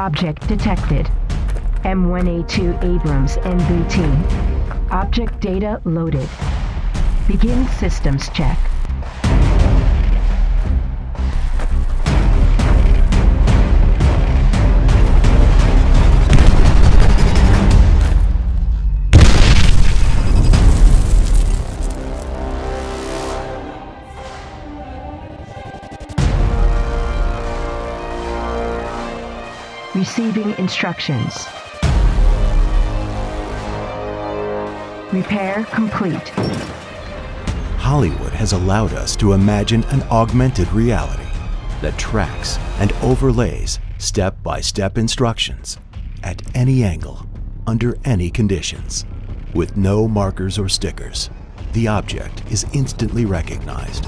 Object detected. M1A2 Abrams NBT. Object data loaded. Begin systems check. Receiving instructions. Repair complete. Hollywood has allowed us to imagine an augmented reality that tracks and overlays step-by-step instructions at any angle, under any conditions. With no markers or stickers, the object is instantly recognized.